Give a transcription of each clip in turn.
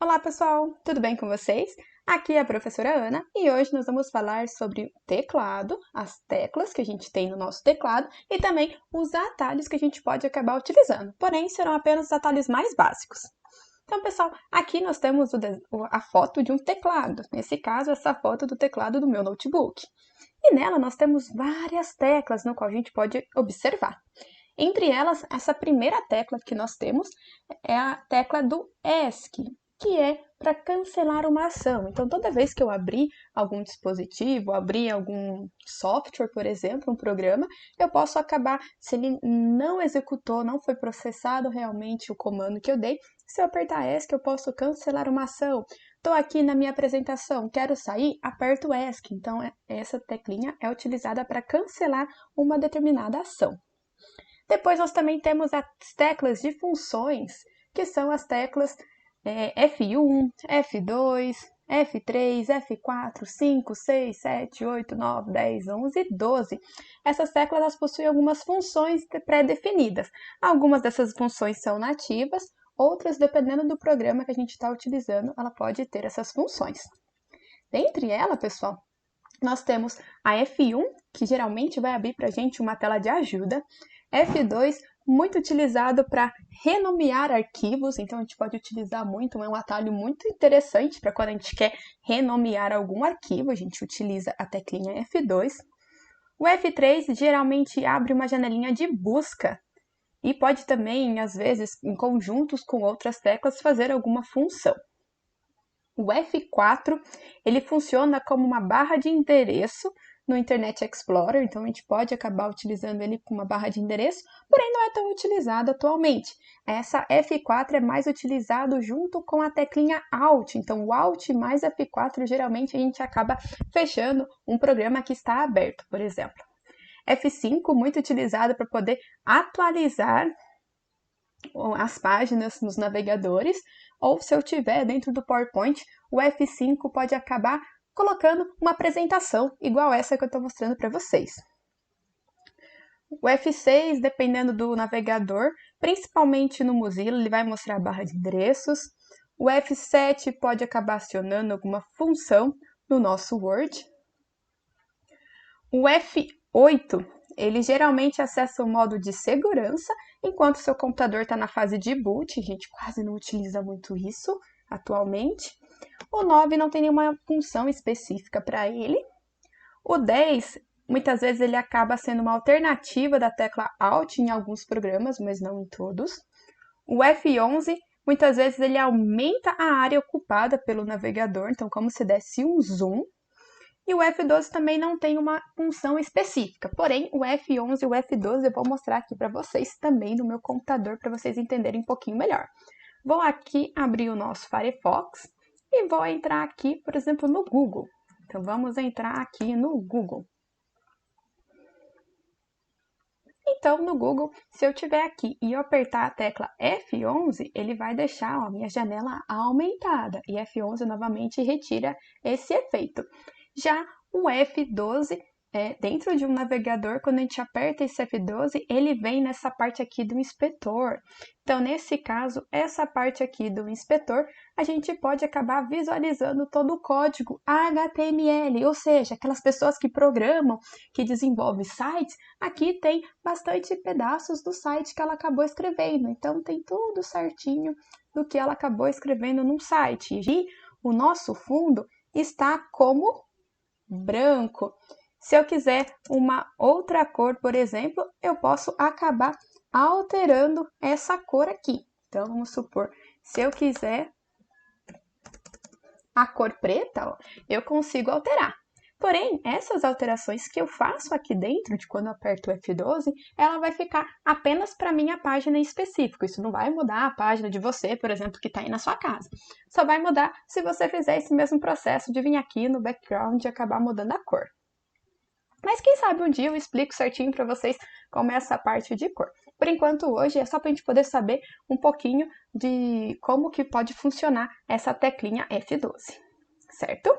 Olá pessoal, tudo bem com vocês? Aqui é a professora Ana e hoje nós vamos falar sobre o teclado, as teclas que a gente tem no nosso teclado e também os atalhos que a gente pode acabar utilizando, porém serão apenas os atalhos mais básicos. Então pessoal, aqui nós temos a foto de um teclado, nesse caso essa foto do teclado do meu notebook. E nela nós temos várias teclas no qual a gente pode observar. Entre elas, essa primeira tecla que nós temos é a tecla do ESC, que é para cancelar uma ação. Então, toda vez que eu abrir algum dispositivo, abrir algum software, por exemplo, um programa, eu posso acabar, se ele não executou, não foi processado realmente o comando que eu dei, se eu apertar ESC, eu posso cancelar uma ação. Estou aqui na minha apresentação, quero sair, aperto ESC. Então, essa teclinha é utilizada para cancelar uma determinada ação. Depois nós também temos as teclas de funções, que são as teclas F1, F2, F3, F4, 5, 6, 7, 8, 9, 10, 11 e 12. Essas teclas elas possuem algumas funções pré-definidas. Algumas dessas funções são nativas, outras, dependendo do programa que a gente está utilizando, ela pode ter essas funções. Dentre elas, pessoal, nós temos a F1, que geralmente vai abrir para a gente uma tela de ajuda. F2, muito utilizado para renomear arquivos, então a gente pode utilizar muito, é um atalho muito interessante para quando a gente quer renomear algum arquivo, a gente utiliza a teclinha F2. O F3 geralmente abre uma janelinha de busca e pode também, às vezes, em conjuntos com outras teclas, fazer alguma função. O F4, ele funciona como uma barra de endereço no Internet Explorer, então a gente pode acabar utilizando ele com uma barra de endereço, porém não é tão utilizado atualmente. Essa F4 é mais utilizado junto com a teclinha Alt, então o Alt mais F4 geralmente a gente acaba fechando um programa que está aberto, por exemplo. F5, muito utilizado para poder atualizar as páginas nos navegadores, ou se eu tiver dentro do PowerPoint, o F5 pode acabar colocando uma apresentação igual essa que eu estou mostrando para vocês. O F6, dependendo do navegador, principalmente no Mozilla, ele vai mostrar a barra de endereços. O F7 pode acabar acionando alguma função no nosso Word. O F8, ele geralmente acessa o modo de segurança, enquanto seu computador está na fase de boot, a gente quase não utiliza muito isso atualmente. O 9 não tem nenhuma função específica para ele. O 10, muitas vezes ele acaba sendo uma alternativa da tecla Alt em alguns programas, mas não em todos. O F11, muitas vezes ele aumenta a área ocupada pelo navegador, então como se desse um zoom. E o F12 também não tem uma função específica, porém o F11 e o F12 eu vou mostrar aqui para vocês também no meu computador, para vocês entenderem um pouquinho melhor. Vou aqui abrir o nosso Firefox e vou entrar aqui, por exemplo, no Google. Então vamos entrar aqui no Google. Então, no Google, se eu tiver aqui e eu apertar a tecla F11, ele vai deixar a minha janela aumentada. E F11 novamente retira esse efeito. Já o F12, dentro de um navegador, quando a gente aperta esse F12, ele vem nessa parte aqui do inspetor. Então, nesse caso, essa parte aqui do inspetor, a gente pode acabar visualizando todo o código HTML, ou seja, aquelas pessoas que programam, que desenvolvem sites, aqui tem bastante pedaços do site que ela acabou escrevendo. Então, tem tudo certinho do que ela acabou escrevendo num site. E o nosso fundo está como branco. Se eu quiser uma outra cor, por exemplo, eu posso acabar alterando essa cor aqui. Então, vamos supor, se eu quiser a cor preta, ó, eu consigo alterar. Porém, essas alterações que eu faço aqui dentro, de quando eu aperto o F12, ela vai ficar apenas para a minha página em específico. Isso não vai mudar a página de você, por exemplo, que está aí na sua casa. Só vai mudar se você fizer esse mesmo processo de vir aqui no background e acabar mudando a cor. Mas quem sabe um dia eu explico certinho para vocês como é essa parte de cor. Por enquanto, hoje é só para a gente poder saber um pouquinho de como que pode funcionar essa teclinha F12, certo?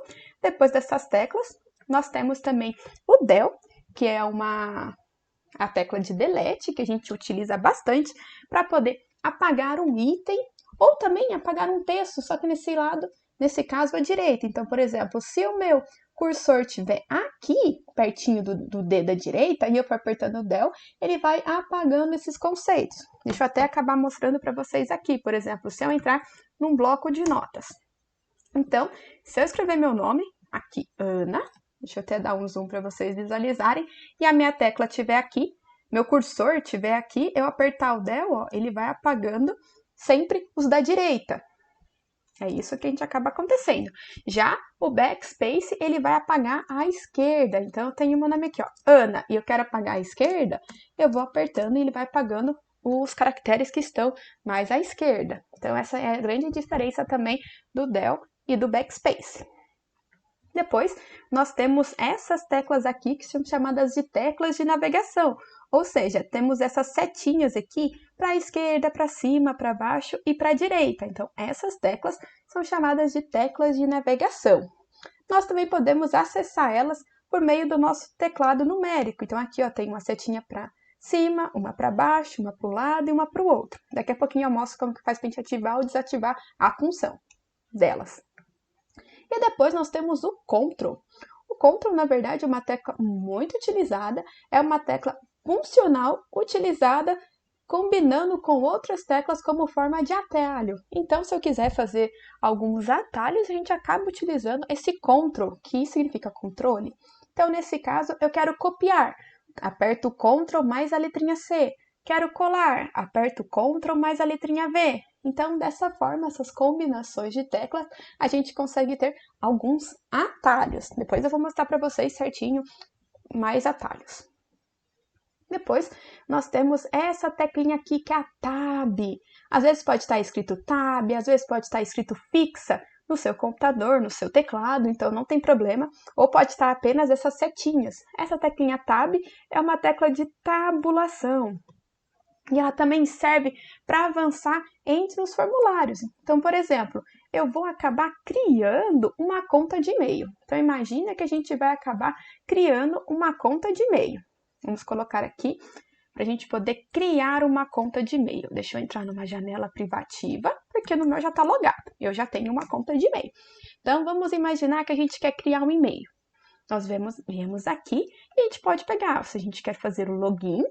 Depois dessas teclas, nós temos também o Del, que é a tecla de delete, que a gente utiliza bastante para poder apagar um item Ou também apagar um texto, só que nesse caso, à direita. Então, por exemplo, se o meu cursor estiver aqui, pertinho do D da direita, e eu for apertando o Del, ele vai apagando esses conceitos. Deixa eu até acabar mostrando para vocês aqui, por exemplo, se eu entrar num bloco de notas. Então, se eu escrever meu nome, aqui, Ana, deixa eu até dar um zoom para vocês visualizarem, e a minha tecla estiver aqui, meu cursor estiver aqui, eu apertar o Del, ó, ele vai apagando sempre os da direita. É isso que a gente acaba acontecendo. Já o backspace, ele vai apagar a esquerda. Então, eu tenho meu nome aqui, ó, Ana, e eu quero apagar a esquerda, eu vou apertando e ele vai apagando os caracteres que estão mais à esquerda. Então, essa é a grande diferença também do Del e do backspace. Depois, nós temos essas teclas aqui que são chamadas de teclas de navegação. Ou seja, temos essas setinhas aqui para a esquerda, para cima, para baixo e para a direita. Então, essas teclas são chamadas de teclas de navegação. Nós também podemos acessar elas por meio do nosso teclado numérico. Então, aqui ó, tem uma setinha para cima, uma para baixo, uma para o lado e uma para o outro. Daqui a pouquinho eu mostro como que faz para a gente ativar ou desativar a função delas. E depois nós temos o Ctrl. O Ctrl, na verdade, é uma tecla muito utilizada, é uma tecla funcional utilizada combinando com outras teclas como forma de atalho. Então, se eu quiser fazer alguns atalhos, a gente acaba utilizando esse Ctrl, que significa controle. Então, nesse caso, eu quero copiar. Aperto o Ctrl mais a letrinha C. Quero colar. Aperto o Ctrl mais a letrinha V. Então, dessa forma, essas combinações de teclas, a gente consegue ter alguns atalhos. Depois eu vou mostrar para vocês certinho mais atalhos. Depois, nós temos essa teclinha aqui, que é a Tab. Às vezes pode estar escrito Tab, às vezes pode estar escrito fixa no seu computador, no seu teclado, então não tem problema. Ou pode estar apenas essas setinhas. Essa teclinha Tab é uma tecla de tabulação. E ela também serve para avançar entre os formulários. Então, por exemplo, eu vou acabar criando uma conta de e-mail. Então, imagina que a gente vai acabar criando uma conta de e-mail. Vamos colocar aqui para a gente poder criar uma conta de e-mail. Deixa eu entrar numa janela privativa, porque no meu já está logado. Eu já tenho uma conta de e-mail. Então, vamos imaginar que a gente quer criar um e-mail. Nós viemos aqui e a gente pode pegar, se a gente quer fazer o login,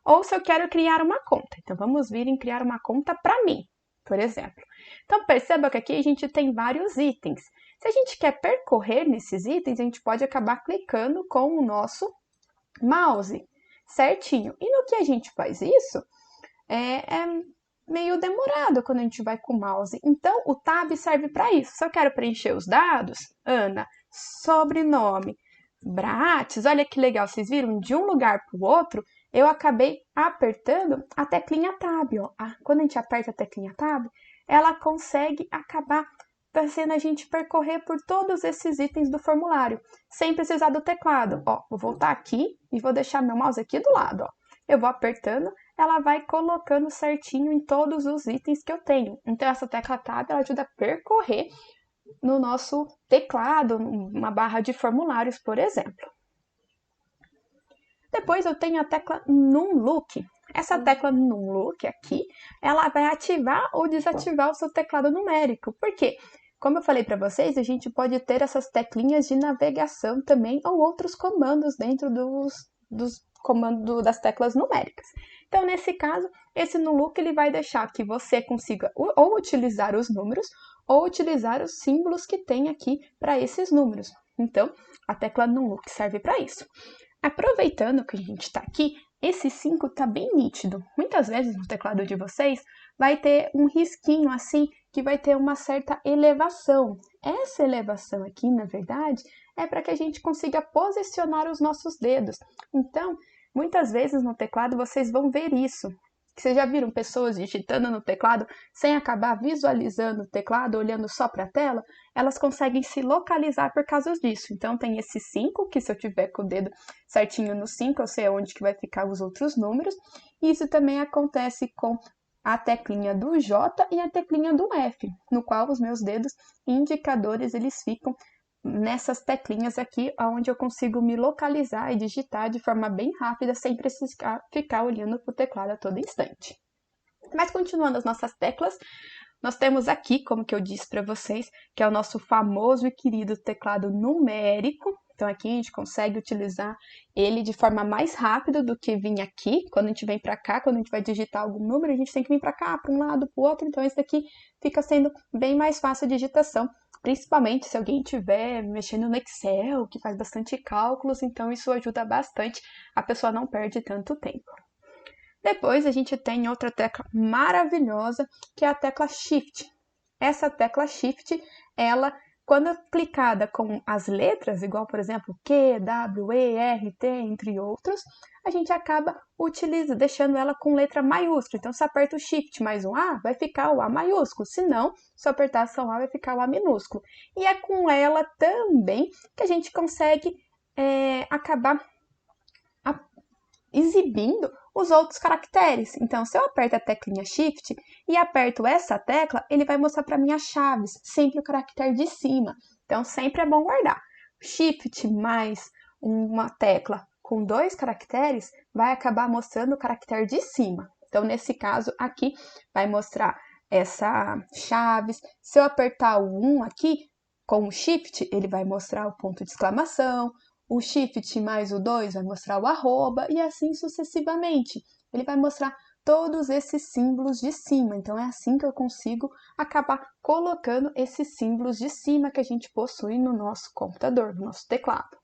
ou se eu quero criar uma conta. Então, vamos vir em criar uma conta para mim, por exemplo. Então, perceba que aqui a gente tem vários itens. Se a gente quer percorrer nesses itens, a gente pode acabar clicando com o nosso mouse, certinho. E no que a gente faz isso, é meio demorado quando a gente vai com o mouse. Então, o Tab serve para isso. Se eu quero preencher os dados, Ana, sobrenome, Bratis, olha que legal, vocês viram? De um lugar para o outro, eu acabei apertando a teclinha Tab. Ó. Quando a gente aperta a teclinha Tab, ela consegue acabar fazendo a gente percorrer por todos esses itens do formulário, sem precisar do teclado. Ó, vou voltar aqui e vou deixar meu mouse aqui do lado. Ó. Eu vou apertando, ela vai colocando certinho em todos os itens que eu tenho. Então, essa tecla Tab ela ajuda a percorrer no nosso teclado, uma barra de formulários, por exemplo. Depois eu tenho a tecla Numlock. Essa tecla Numlock aqui, ela vai ativar ou desativar o seu teclado numérico. Por quê? Como eu falei para vocês, a gente pode ter essas teclinhas de navegação também ou outros comandos dentro dos comandos das teclas numéricas. Então, nesse caso, esse Numlock ele vai deixar que você consiga ou utilizar os números ou utilizar os símbolos que tem aqui para esses números. Então, a tecla Numlock serve para isso. Aproveitando que a gente está aqui, esse 5 está bem nítido. Muitas vezes no teclado de vocês vai ter um risquinho assim, que vai ter uma certa elevação. Essa elevação aqui, na verdade, é para que a gente consiga posicionar os nossos dedos. Então, muitas vezes no teclado vocês vão ver isso. Vocês já viram pessoas digitando no teclado sem acabar visualizando o teclado, olhando só para a tela? Elas conseguem se localizar por causa disso. Então, tem esse 5, que se eu tiver com o dedo certinho no 5, eu sei onde que vai ficar os outros números. E isso também acontece com a teclinha do J e a teclinha do F, no qual os meus dedos indicadores eles ficam nessas teclinhas aqui, onde eu consigo me localizar e digitar de forma bem rápida, sem precisar ficar olhando para o teclado a todo instante. Mas continuando as nossas teclas, Nós temos aqui, como que eu disse para vocês, que é o nosso famoso e querido teclado numérico. Então aqui a gente consegue utilizar ele de forma mais rápida do que vir aqui. Quando a gente vem para cá, quando a gente vai digitar algum número, a gente tem que vir para cá, para um lado, para o outro. Então esse daqui fica sendo bem mais fácil a digitação, principalmente se alguém estiver mexendo no Excel, que faz bastante cálculos. Então isso ajuda bastante, a pessoa não perde tanto tempo. Depois a gente tem outra tecla maravilhosa, que é a tecla Shift. Essa tecla Shift, ela, quando clicada com as letras, igual por exemplo Q, W, E, R, T, entre outros, a gente acaba deixando ela com letra maiúscula. Então, se aperta o Shift mais um A, vai ficar o A maiúsculo. Se não, se apertar só um A, vai ficar o A minúsculo. E é com ela também que a gente consegue acabar exibindo os outros caracteres. Então, se eu aperto a teclinha Shift e aperto essa tecla, ele vai mostrar para mim as chaves, sempre o caractere de cima. Então, sempre é bom guardar. Shift mais uma tecla com 2 caracteres vai acabar mostrando o caractere de cima. Então, nesse caso aqui, vai mostrar essa chaves. Se eu apertar o 1 aqui, com o Shift, ele vai mostrar o ponto de exclamação. O Shift mais o 2 vai mostrar o arroba e assim sucessivamente. Ele vai mostrar todos esses símbolos de cima. Então, é assim que eu consigo acabar colocando esses símbolos de cima que a gente possui no nosso computador, no nosso teclado.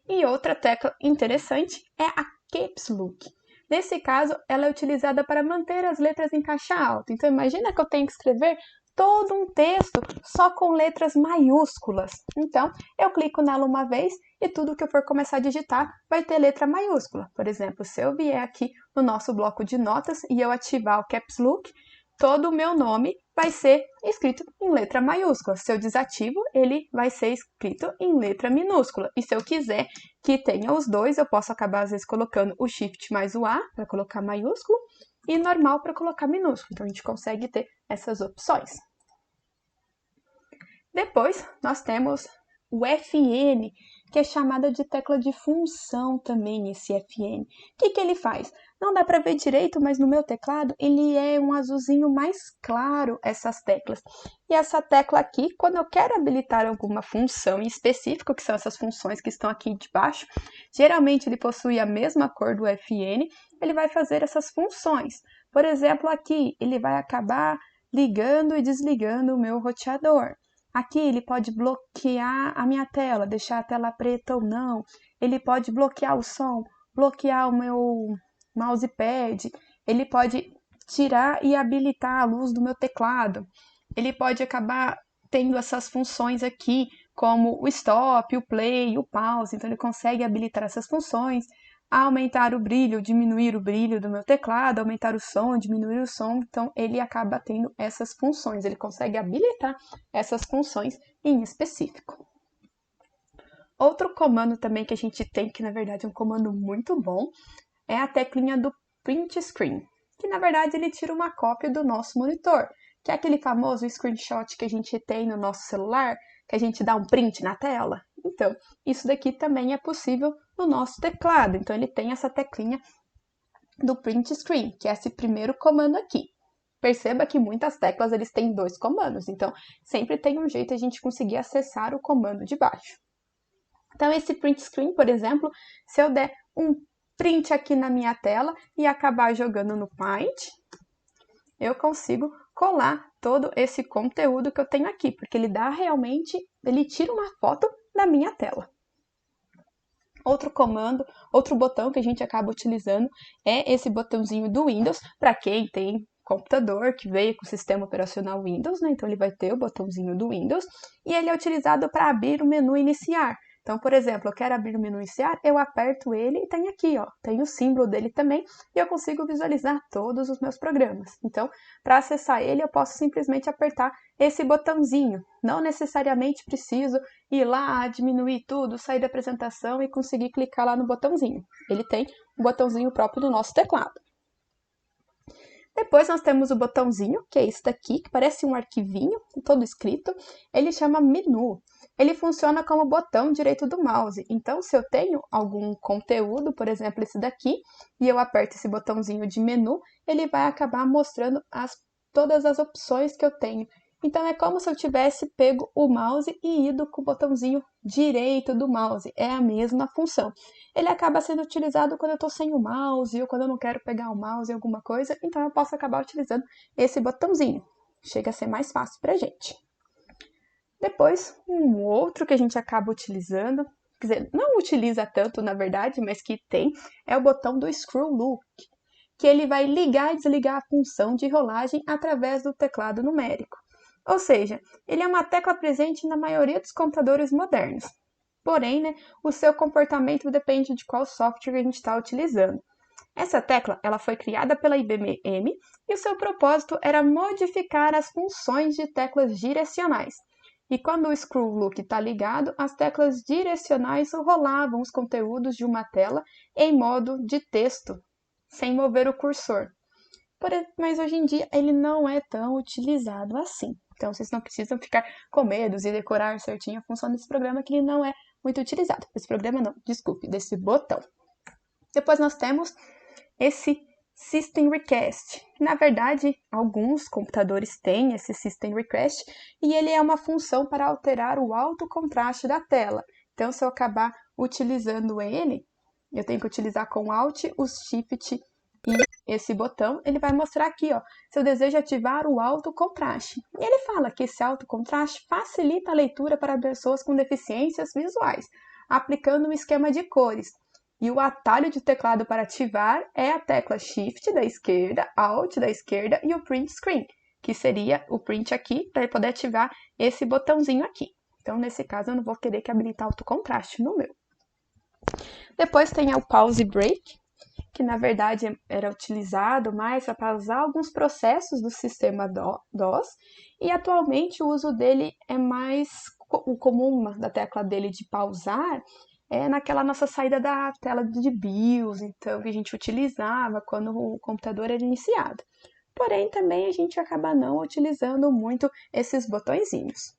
E outra tecla interessante é a Caps Lock. Nesse caso, ela é utilizada para manter as letras em caixa alta. Então, imagina que eu tenho que escrever todo um texto só com letras maiúsculas. Então, eu clico nela uma vez e tudo que eu for começar a digitar vai ter letra maiúscula. Por exemplo, se eu vier aqui no nosso bloco de notas e eu ativar o Caps Lock, todo o meu nome vai ser escrito em letra maiúscula. Se eu desativo, ele vai ser escrito em letra minúscula. E se eu quiser que tenha os dois, eu posso acabar às vezes colocando o Shift mais o A para colocar maiúsculo e normal para colocar minúsculo. Então, a gente consegue ter essas opções. Depois, nós temos o FN, que é chamada de tecla de função também, esse FN. O que ele faz? Não dá para ver direito, mas no meu teclado ele é um azulzinho mais claro, essas teclas. E essa tecla aqui, quando eu quero habilitar alguma função em específico, que são essas funções que estão aqui de baixo, geralmente ele possui a mesma cor do FN, ele vai fazer essas funções. Por exemplo, aqui ele vai acabar ligando e desligando o meu roteador. Aqui ele pode bloquear a minha tela, deixar a tela preta ou não. Ele pode bloquear o som, bloquear o meu mousepad. Ele pode tirar e habilitar a luz do meu teclado. Ele pode acabar tendo essas funções aqui, como o stop, o play, o pause. Então ele consegue habilitar essas funções. Aumentar o brilho, diminuir o brilho do meu teclado, aumentar o som, diminuir o som. Então, ele acaba tendo essas funções, ele consegue habilitar essas funções em específico. Outro comando também que a gente tem, que na verdade é um comando muito bom, é a teclinha do Print Screen, que na verdade ele tira uma cópia do nosso monitor, que é aquele famoso screenshot que a gente tem no nosso celular, que a gente dá um print na tela. Então, isso daqui também é possível no nosso teclado. Então, ele tem essa teclinha do Print Screen, que é esse primeiro comando aqui. Perceba que muitas teclas eles têm 2 comandos, então sempre tem um jeito de a gente conseguir acessar o comando de baixo. Então, esse Print Screen, por exemplo, se eu der um print aqui na minha tela e acabar jogando no Paint, eu consigo colar todo esse conteúdo que eu tenho aqui, porque ele tira uma foto da minha tela. Outro comando, outro botão que a gente acaba utilizando é esse botãozinho do Windows, para quem tem computador que veio com o sistema operacional Windows, né? Então ele vai ter o botãozinho do Windows e ele é utilizado para abrir o menu iniciar. Então, por exemplo, eu quero abrir o menu iniciar, eu aperto ele e tem aqui, ó, tem o símbolo dele também e eu consigo visualizar todos os meus programas. Então, para acessar ele, eu posso simplesmente apertar esse botãozinho. Não necessariamente preciso ir lá, diminuir tudo, sair da apresentação e conseguir clicar lá no botãozinho. Ele tem um botãozinho próprio do nosso teclado. Depois nós temos o botãozinho, que é esse daqui, que parece um arquivinho, todo escrito. Ele chama menu. Ele funciona como botão direito do mouse. Então, se eu tenho algum conteúdo, por exemplo, esse daqui, e eu aperto esse botãozinho de menu, ele vai acabar mostrando as todas as opções que eu tenho. Então, é como se eu tivesse pego o mouse e ido com o botãozinho direito do mouse. É a mesma função. Ele acaba sendo utilizado quando eu estou sem o mouse ou quando eu não quero pegar o mouse em alguma coisa, então eu posso acabar utilizando esse botãozinho. Chega a ser mais fácil para a gente. Depois, um outro que a gente acaba utilizando, quer dizer, não utiliza tanto na verdade, mas que tem, é o botão do Screw Look, que ele vai ligar e desligar a função de rolagem através do teclado numérico. Ou seja, ele é uma tecla presente na maioria dos computadores modernos. Porém, o seu comportamento depende de qual software a gente está utilizando. Essa tecla ela foi criada pela IBM e o seu propósito era modificar as funções de teclas direcionais. E quando o Screw Look está ligado, as teclas direcionais rolavam os conteúdos de uma tela em modo de texto, sem mover o cursor. Mas hoje em dia ele não é tão utilizado assim. Então vocês não precisam ficar com medo e decorar certinho a função desse programa, que ele não é muito utilizado. Esse programa não, desculpe, desse botão. Depois nós temos esse System Request. Na verdade, alguns computadores têm esse System Request e ele é uma função para alterar o alto contraste da tela. Então, se eu acabar utilizando ele, eu tenho que utilizar com Alt, o Shift e esse botão, ele vai mostrar aqui, ó, se eu desejo ativar o alto contraste. E ele fala que esse alto contraste facilita a leitura para pessoas com deficiências visuais, aplicando um esquema de cores. E o atalho de teclado para ativar é a tecla Shift da esquerda, Alt da esquerda e o Print Screen, que seria o print aqui, para poder ativar esse botãozinho aqui. Então, nesse caso, eu não vou querer que habilitar alto contraste no meu. Depois tem o Pause Break, que na verdade era utilizado mais para pausar alguns processos do sistema DOS, e atualmente o uso dele é mais o comum da tecla dele de pausar, é naquela nossa saída da tela de BIOS, então que a gente utilizava quando o computador era iniciado. Porém, também a gente acaba não utilizando muito esses botõezinhos.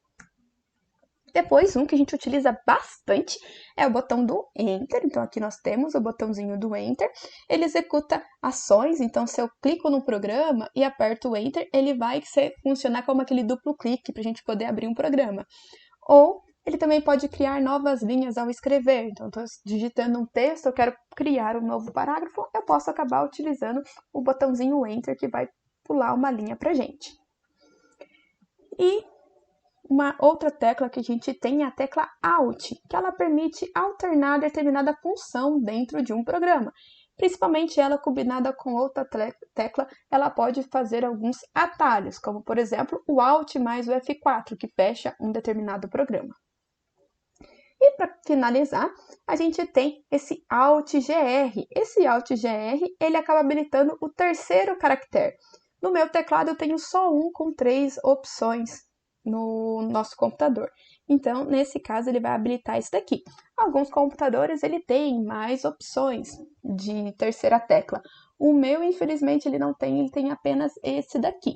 Depois, um que a gente utiliza bastante é o botão do Enter. Então, aqui nós temos o botãozinho do Enter. Ele executa ações, então se eu clico no programa e aperto o Enter, ele vai funcionar como aquele duplo clique para a gente poder abrir um programa. Ou ele também pode criar novas linhas ao escrever. Então, estou digitando um texto, eu quero criar um novo parágrafo, eu posso acabar utilizando o botãozinho Enter, que vai pular uma linha para a gente. E uma outra tecla que a gente tem é a tecla Alt, que ela permite alternar determinada função dentro de um programa. Principalmente ela combinada com outra tecla, ela pode fazer alguns atalhos, como por exemplo o Alt mais o F4, que fecha um determinado programa. E para finalizar, a gente tem esse Alt GR. Esse Alt GR, ele acaba habilitando o terceiro caractere. No meu teclado eu tenho só um com 3 opções no nosso computador. Então, nesse caso, ele vai habilitar isso daqui. Alguns computadores, ele tem mais opções de terceira tecla. O meu, infelizmente, ele não tem, ele tem apenas esse daqui.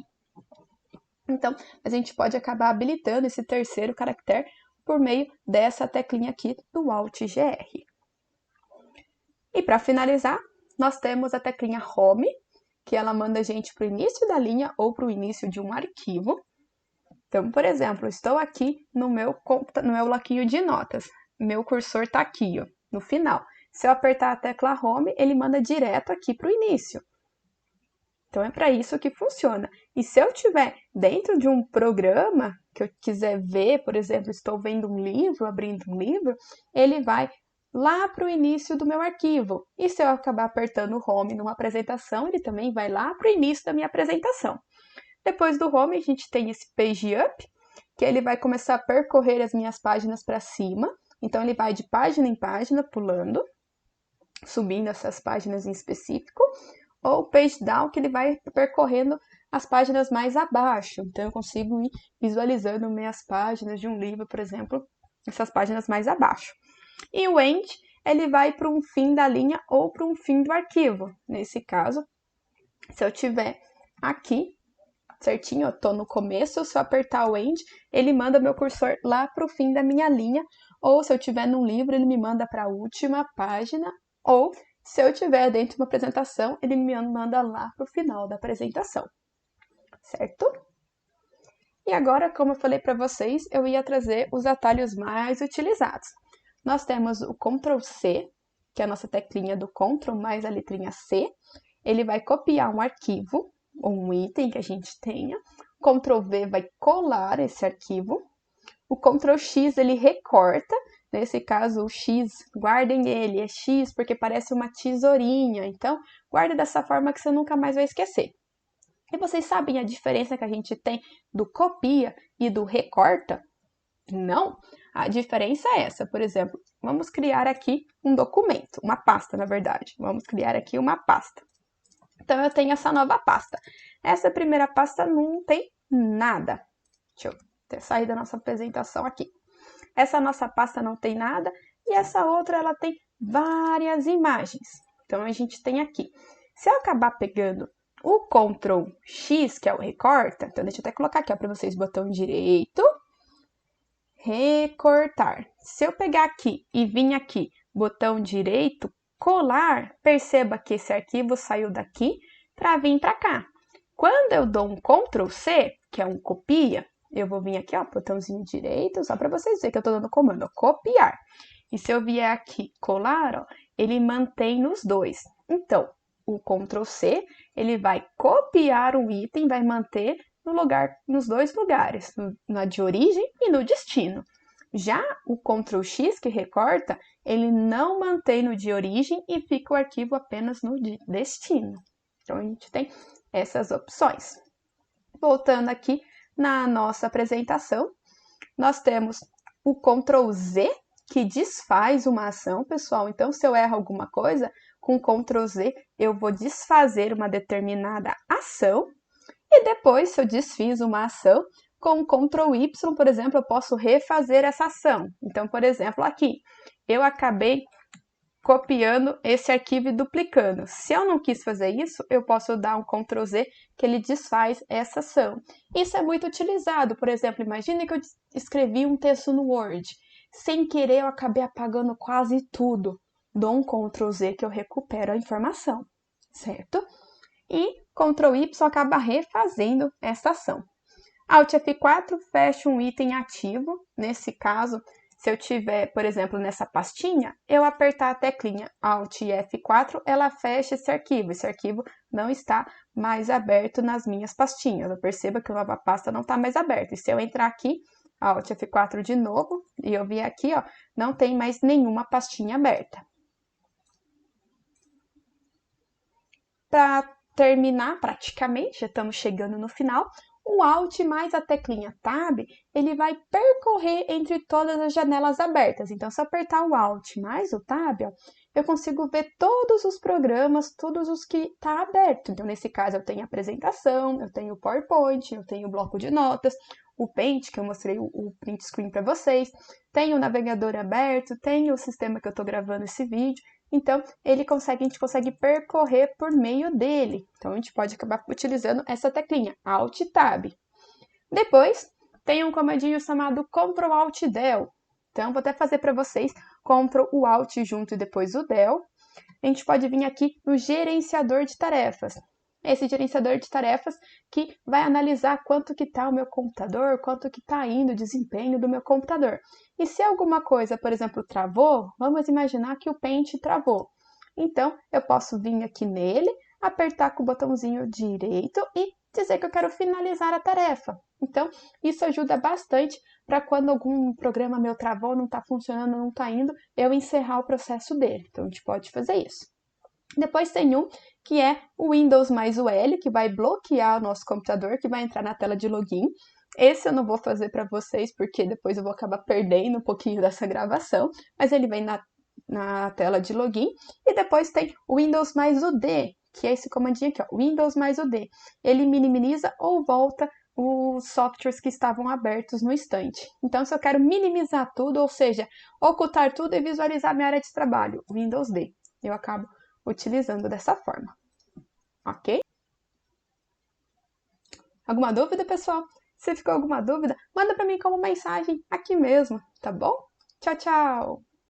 Então, a gente pode acabar habilitando esse terceiro caractere por meio dessa teclinha aqui do Alt GR. E para finalizar, nós temos a teclinha Home, que ela manda a gente para o início da linha ou para o início de um arquivo. Então, por exemplo, estou aqui no meu bloquinho de notas. Meu cursor está aqui, ó, no final. Se eu apertar a tecla Home, ele manda direto aqui para o início. Então, é para isso que funciona. E se eu estiver dentro de um programa que eu quiser ver, por exemplo, estou vendo um livro, abrindo um livro, ele vai lá para o início do meu arquivo. E se eu acabar apertando Home numa apresentação, ele também vai lá para o início da minha apresentação. Depois do Home, a gente tem esse Page Up, que ele vai começar a percorrer as minhas páginas para cima. Então, ele vai de página em página, pulando, subindo essas páginas em específico. Ou o Page Down, que ele vai percorrendo as páginas mais abaixo. Então, eu consigo ir visualizando minhas páginas de um livro, por exemplo, essas páginas mais abaixo. E o End, ele vai para um fim da linha ou para um fim do arquivo. Nesse caso, se eu tiver aqui, certinho, eu estou no começo, se eu apertar o End, ele manda meu cursor lá para o fim da minha linha, ou se eu estiver num livro, ele me manda para a última página, ou se eu estiver dentro de uma apresentação, ele me manda lá para o final da apresentação. certo? E agora, como eu falei para vocês, eu ia trazer os atalhos mais utilizados. Nós temos o Ctrl C, que é a nossa teclinha do Ctrl mais a letrinha C. Ele vai copiar um arquivo, ou um item que a gente tenha. Ctrl V vai colar esse arquivo. O Ctrl X, ele recorta. Nesse caso, o X, guardem ele, é X porque parece uma tesourinha. Então, guarde dessa forma que você nunca mais vai esquecer. E vocês sabem a diferença que a gente tem do copia e do recorta? Não, a diferença é essa. Por exemplo, vamos criar aqui um documento, uma pasta, na verdade. Vamos criar aqui uma pasta. Então, eu tenho essa nova pasta. Essa primeira pasta não tem nada. Deixa eu ter saído da nossa apresentação aqui. Essa nossa pasta não tem nada e essa outra ela tem várias imagens. Então, a gente tem aqui. Se eu acabar pegando o Ctrl X, que é o recorta, então deixa eu até colocar aqui para vocês, botão direito, recortar. Se eu pegar aqui e vir aqui, botão direito, colar, perceba que esse arquivo saiu daqui para vir para cá. Quando eu dou um Ctrl C, que é um copia, eu vou vir aqui, ó, botãozinho direito, só para vocês verem que eu estou dando o comando, ó, copiar. E se eu vier aqui colar, ó, ele mantém nos dois. Então, o Ctrl C, ele vai copiar um item, vai manter no lugar, nos dois lugares, na de origem e no destino. Já o Ctrl X, que recorta, ele não mantém no de origem e fica o arquivo apenas no de destino. Então, a gente tem essas opções. Voltando aqui na nossa apresentação, nós temos o Ctrl Z, que desfaz uma ação, pessoal. Então, se eu erro alguma coisa, com Ctrl Z, eu vou desfazer uma determinada ação. E depois, se eu desfiz uma ação, com Ctrl Y, por exemplo, eu posso refazer essa ação. Então, por exemplo, aqui, eu acabei copiando esse arquivo e duplicando. Se eu não quis fazer isso, eu posso dar um Ctrl Z que ele desfaz essa ação. Isso é muito utilizado. Por exemplo, imagine que eu escrevi um texto no Word. Sem querer, eu acabei apagando quase tudo. Dou um Ctrl Z que eu recupero a informação, certo? E Ctrl Y acaba refazendo essa ação. Alt F4 fecha um item ativo. Nesse caso, se eu tiver, por exemplo, nessa pastinha, eu apertar a teclinha Alt F4, ela fecha esse arquivo. Esse arquivo não está mais aberto nas minhas pastinhas. Eu percebo que a nova pasta não está mais aberta. E se eu entrar aqui, Alt F4 de novo, e eu vir aqui, ó, não tem mais nenhuma pastinha aberta. Para terminar, praticamente, já estamos chegando no final, o Alt mais a teclinha Tab, ele vai percorrer entre todas as janelas abertas. Então, se eu apertar o Alt mais o Tab, ó, eu consigo ver todos os programas, todos os que está aberto. Então, nesse caso, eu tenho a apresentação, eu tenho o PowerPoint, eu tenho o bloco de notas, o Paint, que eu mostrei o print screen para vocês, tenho o navegador aberto, tenho o sistema que eu estou gravando esse vídeo. Então, a gente consegue percorrer por meio dele. Então, a gente pode acabar utilizando essa teclinha, Alt Tab. Depois, tem um comandinho chamado Ctrl Alt Del. Então, vou até fazer para vocês, Ctrl o Alt junto e depois o Del. A gente pode vir aqui no gerenciador de tarefas. Esse gerenciador de tarefas que vai analisar quanto que está o meu computador, quanto que está indo o desempenho do meu computador. E se alguma coisa, por exemplo, travou, vamos imaginar que o Paint travou. Então, eu posso vir aqui nele, apertar com o botãozinho direito e dizer que eu quero finalizar a tarefa. Então, isso ajuda bastante para quando algum programa meu travou, não está funcionando, não está indo, eu encerrar o processo dele. Então, a gente pode fazer isso. Depois tem um que é o Windows mais o L, que vai bloquear o nosso computador, que vai entrar na tela de login. Esse eu não vou fazer para vocês, porque depois eu vou acabar perdendo um pouquinho dessa gravação, mas ele vem na tela de login. E depois tem o Windows mais o D, que é esse comandinho aqui, ó, Windows mais o D. Ele minimiza ou volta os softwares que estavam abertos no instante. Então, se eu quero minimizar tudo, ou seja, ocultar tudo e visualizar minha área de trabalho, Windows D, eu acabo utilizando dessa forma, ok? Alguma dúvida, pessoal? Se ficou alguma dúvida, manda para mim como mensagem aqui mesmo, tá bom? Tchau, tchau!